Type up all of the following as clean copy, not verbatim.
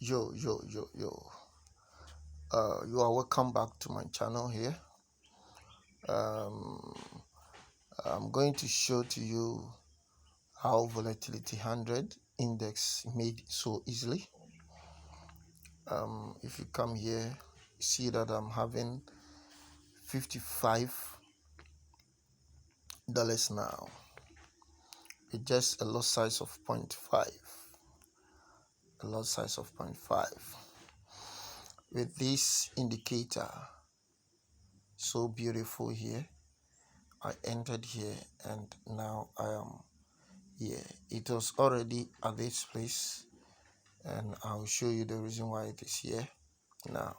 Yo. You are welcome back to my channel here. Um, I'm going to show to you how volatility 100 index made so easily. If you come here, see that I'm having $55 now. It's just a lot size of 0.5. A lot size of 0.5. With this indicator, so beautiful here. I entered here and now I am here. It was already at this place and I'll show you the reason why it is here. Now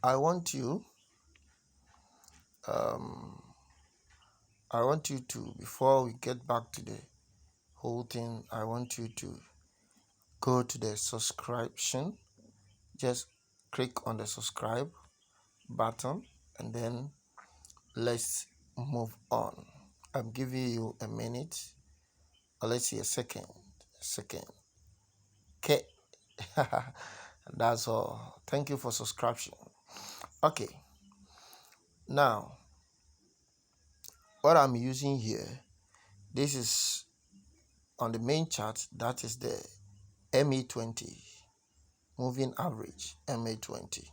I want you um to, before we get back to the whole thing, I want you to go to the subscription. Just click on the subscribe button and then let's move on. I'm giving you a minute, or let's see, a second. Okay. That's all. Thank you for subscription. Okay, now what I'm using here, this is on the main chart, that is the MA20 moving average. MA20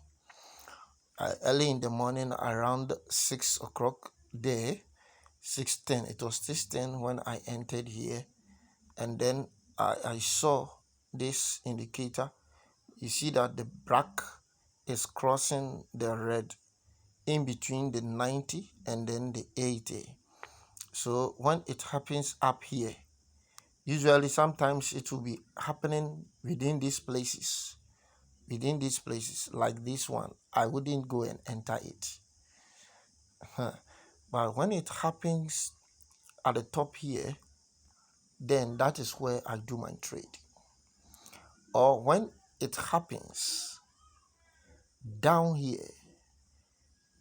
early in the morning around 6 o'clock there, 6:10, it was 6:10 when I entered here, and then I saw this indicator. You see that the black is crossing the red in between the 90 and then the 80. So when it happens up here, usually sometimes it will be happening within these places. Like this one, I wouldn't go and enter it. But when it happens at the top here, then that is where I do my trade. Or when it happens down here,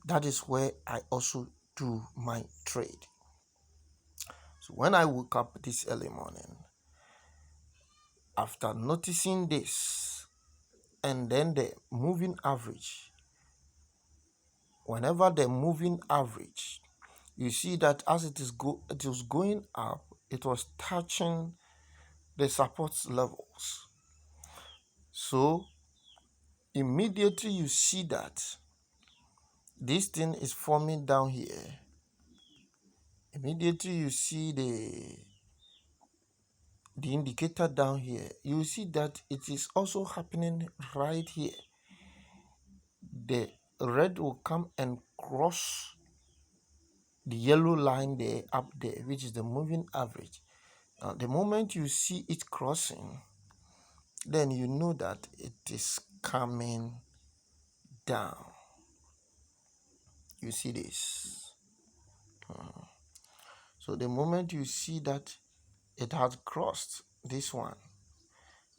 that is where I also do my trade. So when I woke up this early morning, after noticing this, and then the moving average, whenever the moving average, you see that as it was going up, it was touching the support levels. So immediately you see that this thing is forming down here. Immediately you see the indicator down here, you see that it is also happening right here. The red will come and cross the yellow line there, up there, which is the moving average. Now the moment you see it crossing, then you know that it is coming down. You see this. So the moment you see that it has crossed this one,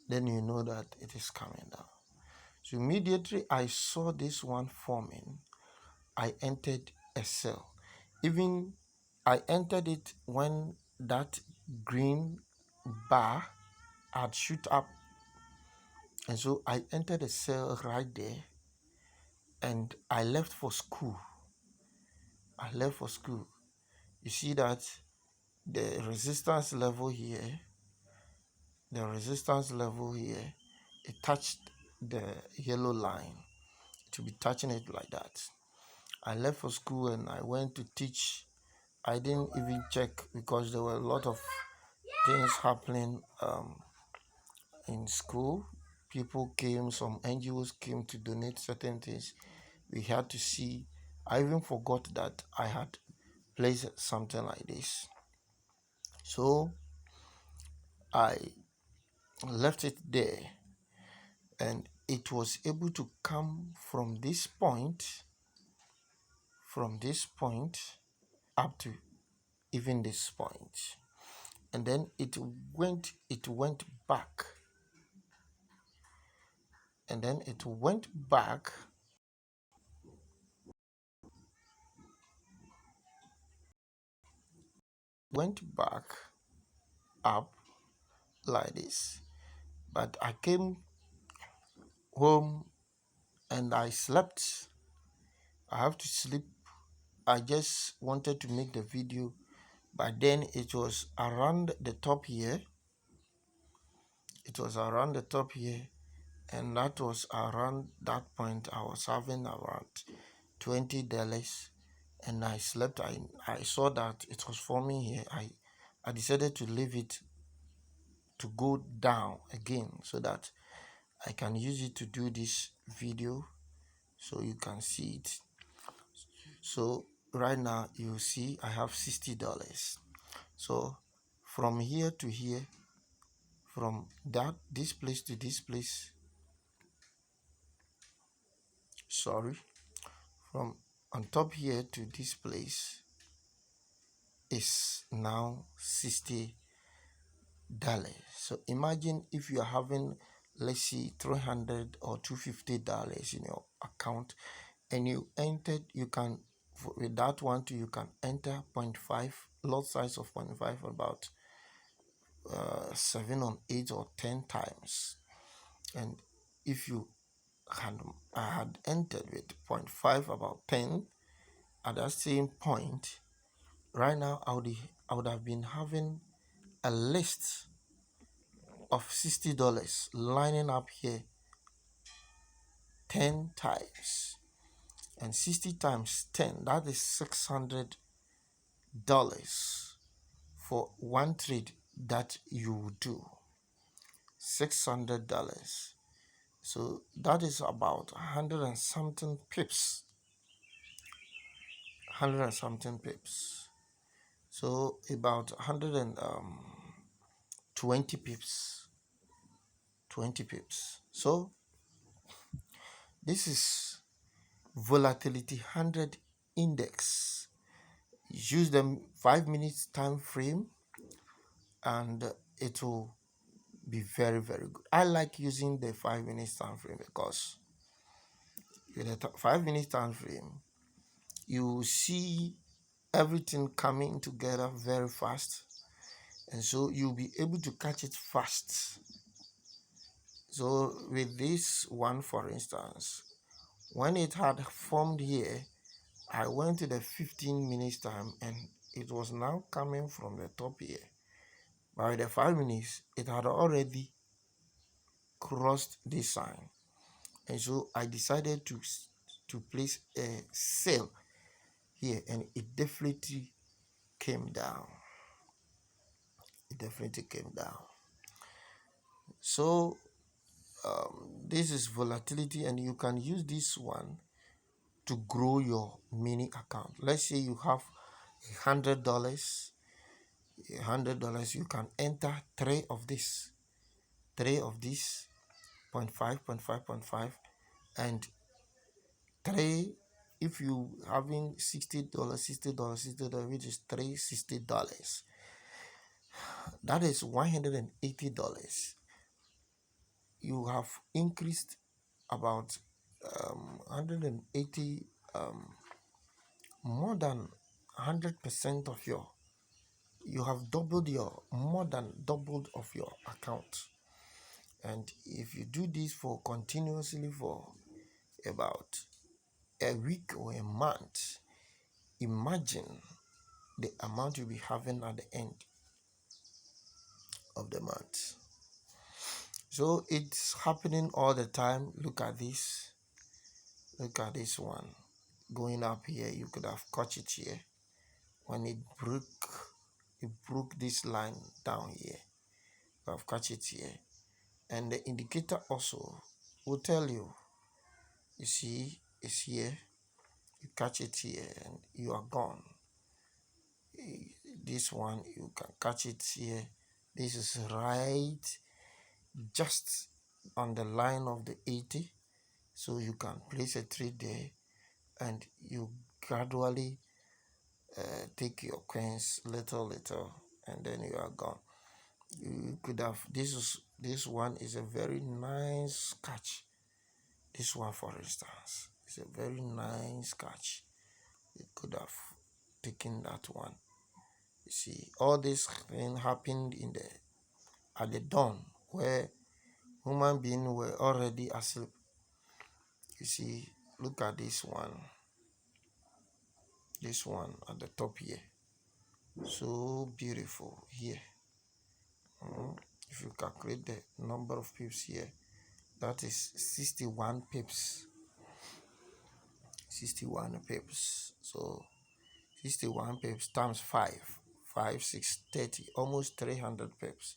then you know that it is coming down. So immediately I saw this one forming, I entered a sell. Even I entered it when that green bar had shoot up, and so I entered a sell right there, and I left for school. You see that the resistance level here, it touched the yellow line. To be touching it like that. I left for school and I went to teach. I didn't even check because there were a lot of things happening in school. People came, some NGOs came to donate certain things. We had to see. I even forgot that I had placed something like this. So I left it there, and it was able to come from this point up to even this point, and then it went back, and then it went back up like this, But I came home and I slept. I have to sleep. I just wanted to make the video, but then it was around the top here. It was around the top here, and that was around that point. I was having around $20, and I slept. I saw that it was forming here. I decided to leave it to go down again so that I can use it to do this video so you can see it. So right now you see I have $60. So from here to here, from this place to this place, sorry, from on top here to this place is now $60. So imagine if you are having, let's see, $300 or $250 in your account, and you entered, you can, with that one too, you can enter 0.5 lot size of 0.5 about 7 or 8 or 10 times. And if you had entered with 0.5 about 10 at that same point, right now I would have been having a list of $60 lining up here 10 times, and 60 times 10, that is $600 for one trade that you do. $600. So that is about 100 and something pips. 100 and something pips. So about 120 pips. 20 pips. So this is volatility 100 index. Use them 5 minutes time frame, and it will be very, very good. I like using the 5 minutes time frame because with the 5 minutes time frame you see everything coming together very fast, and so you'll be able to catch it fast. So with this one, for instance, when it had formed here, I went to the 15 minutes time and it was now coming from the top here. By the 5 minutes, it had already crossed this sign, and so I decided to place a sale here, and it definitely came down. It definitely came down. So this is volatility, and you can use this one to grow your mini account. Let's say you have $100. $100, you can enter three of this 0.5, 0.5, 0.5, and three. If you having $60, $60, which is $360, that is $180. You have increased about 180, more than 100% of your, you have doubled your, more than doubled of your account. And if you do this for continuously for about a week or a month, imagine the amount you'll be having at the end of the month. So it's happening all the time. Look at this. Look at this one going up here. You could have caught it here when it broke this line down here. You have caught it here, and the indicator also will tell you. You see, it's here. You catch it here, and you are gone. This one you can catch it here. This is right just on the line of the 80, so you can place a trade there, and you gradually take your coins little, and then you are gone. You could have, this one is a very nice catch. This one, for instance, is a very nice catch. You could have taken that one. You see, all this thing happened at the dawn, where human beings were already asleep. You see, look at this one at the top here, so beautiful here. If you calculate the number of pips here, that is 61 pips. 61 pips. So 61 pips times 5, 6, 30, almost 300 pips.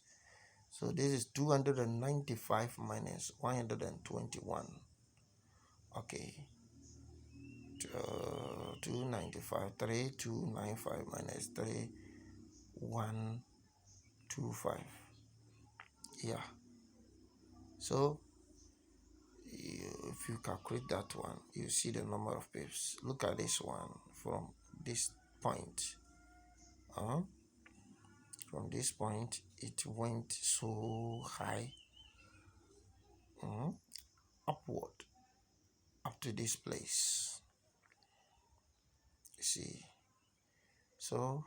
So this is 295 minus 121. Okay. 295, 3295 minus 3125. Yeah. So if you calculate that one, you see the number of pips. Look at this one from this point. From this point, it went so high, upward, up to this place. You see. So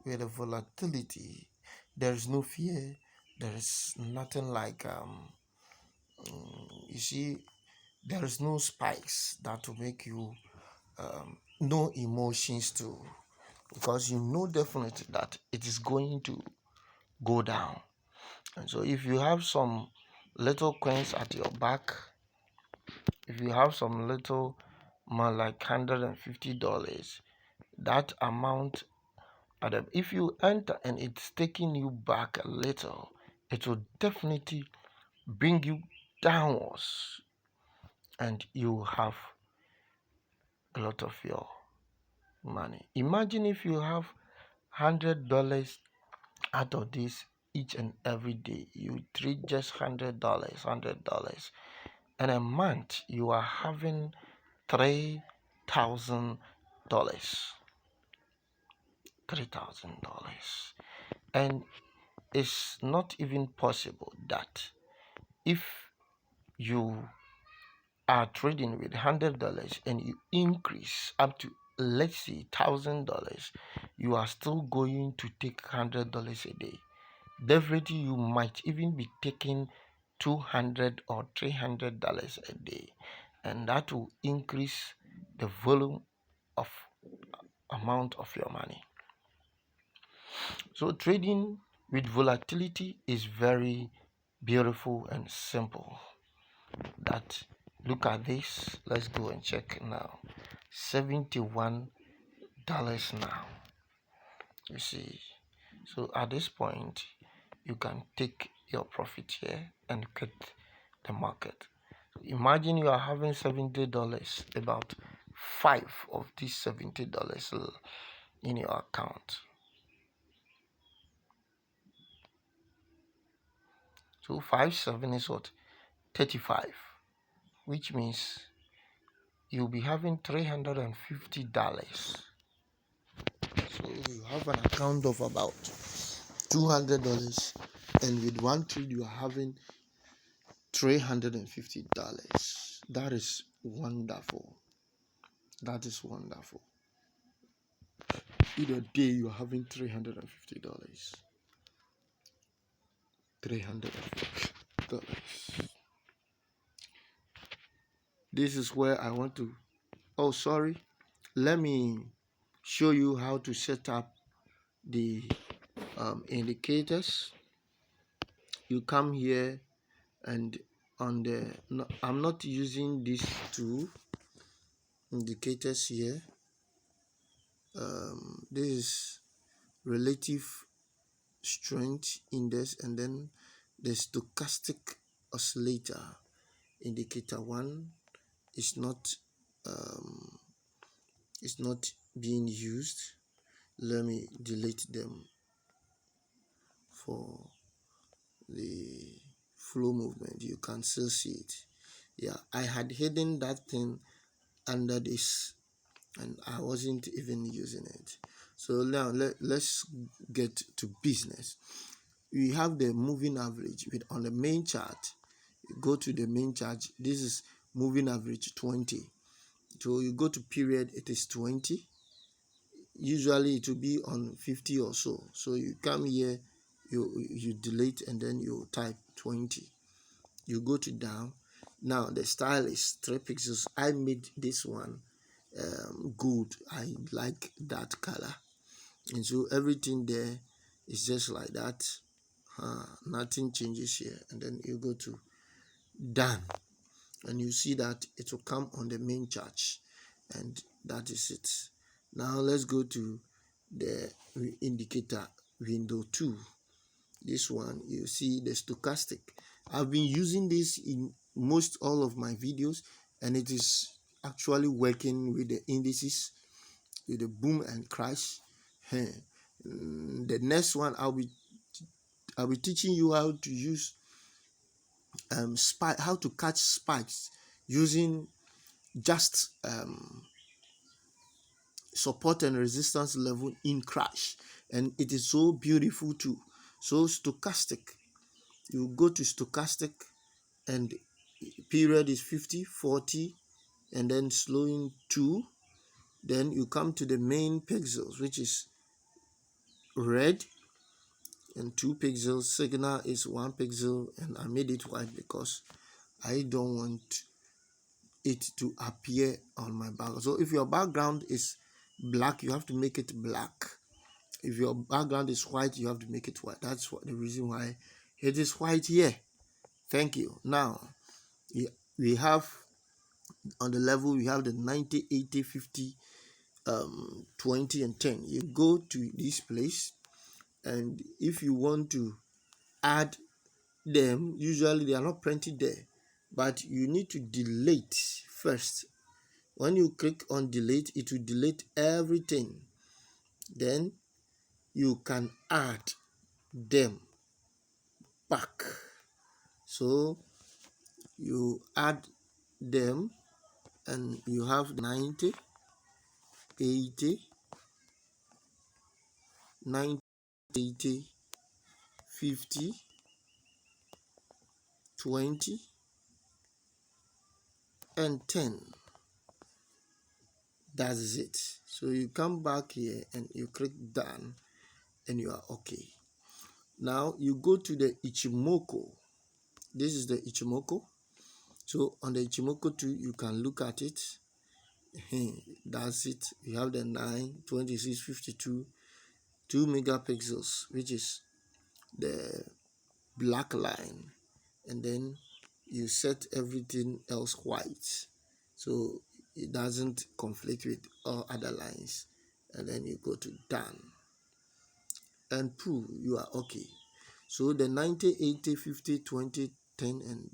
with the volatility, there is no fear. There is nothing like you see, there is no spikes that will make you no emotions too, because you know definitely that it is going to go down. And so if you have some little coins at your back, if you have some little more like $150, that amount, if you enter and it's taking you back a little, it will definitely bring you downwards, and you have a lot of your money. Imagine if you have $100 out of this each and every day. You treat just $100, and a month you are having $3,000. $3,000. And it's not even possible that if you are trading with $100 and you increase up to, let's say, $1,000, you are still going to take $100 a day. Definitely you might even be taking $200 or $300 a day, and that will increase the volume of amount of your money. So trading with volatility is very beautiful and simple. That, look at this, let's go and check now. $71 now, you see. So at this point you can take your profit here and quit the market. So imagine you are having $70, about 5 of these $70 in your account. So 5 7 is what? 35, which means you'll be having $350. So you have an account of about $200, and with one trade you are having $350. That is wonderful. That is wonderful. In a day you are having $350. $350. This is where I want to, oh sorry, let me show you how to set up the indicators. You come here, and on the, no, I'm not using these two indicators here. This is relative strength index, and then the stochastic oscillator. Indicator 1 is not being used. Let me delete them for the flow movement. You can still see it. Yeah, I had hidden that thing under this, and I wasn't even using it. So now let's get to business. We have the moving average with, on the main chart. You go to the main chart. This is moving average 20. So you go to period, it is 20. Usually it will be on 50 or so. So you come here, you delete, and then you type 20. you go to down. Now the style is 3 pixels. I made this one gold. I like that color, and so everything there is just like that. Nothing changes here. And then you go to done, and you see that it will come on the main chart, and that is it. Now let's go to the indicator window 2. This one, you see the stochastic. I've been using this in most all of my videos, and it is actually working with the indices, with the boom and crash. The next one I'll be teaching you how to use how to catch spikes using just support and resistance level in crash, and it is so beautiful too. So stochastic, you go to stochastic, and period is 50, 40, and then slowing 2. Then you come to the main pixels, which is red and 2 pixels. Signal is 1 pixel, and I made it white because I don't want it to appear on my background. So if your background is black, you have to make it black. If your background is white, you have to make it white. That's the reason why it is white here. Thank you. Now we have on the level, we have the 90, 80, 50, 20 and 10. You go to this place, and if you want to add them, usually they are not printed there, but you need to delete first. When you click on delete, it will delete everything. Then you can add them back. So you add them, and you have 90, 80, 90, 80, 50, 20, and 10. That's it. So you come back here and you click done, and you are okay. Now you go to the Ichimoku. This is the Ichimoku. So on the Ichimoku 2, you can look at it. That's it. You have the 9, 26, 52, 2 megapixels, which is the black line, and then you set everything else white, so it doesn't conflict with all other lines, and then you go to done and prove you are okay. So the 90, 80, 50, 20, 10 and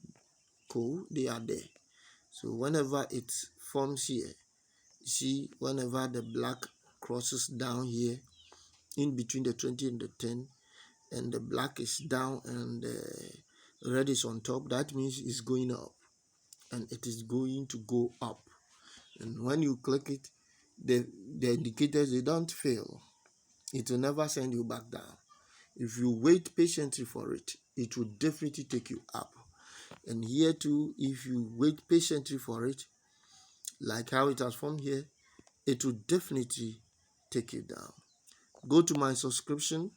co, they are there. So whenever it forms here, see, whenever the black crosses down here in between the 20 and the 10, and the black is down and the red is on top, that means it's going up, and it is going to go up. And when you click it, the indicators, they don't fail. It will never send you back down. If you wait patiently for it, it will definitely take you up. And here too, if you wait patiently for it, like how it has formed here, it will definitely take you down. Go to my subscription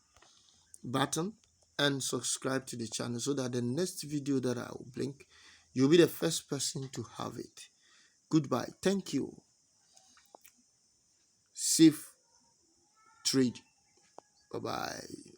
button and subscribe to the channel, so that the next video that I will bring, you'll be the first person to have it. Goodbye. Thank you. Safe trade. Bye-bye.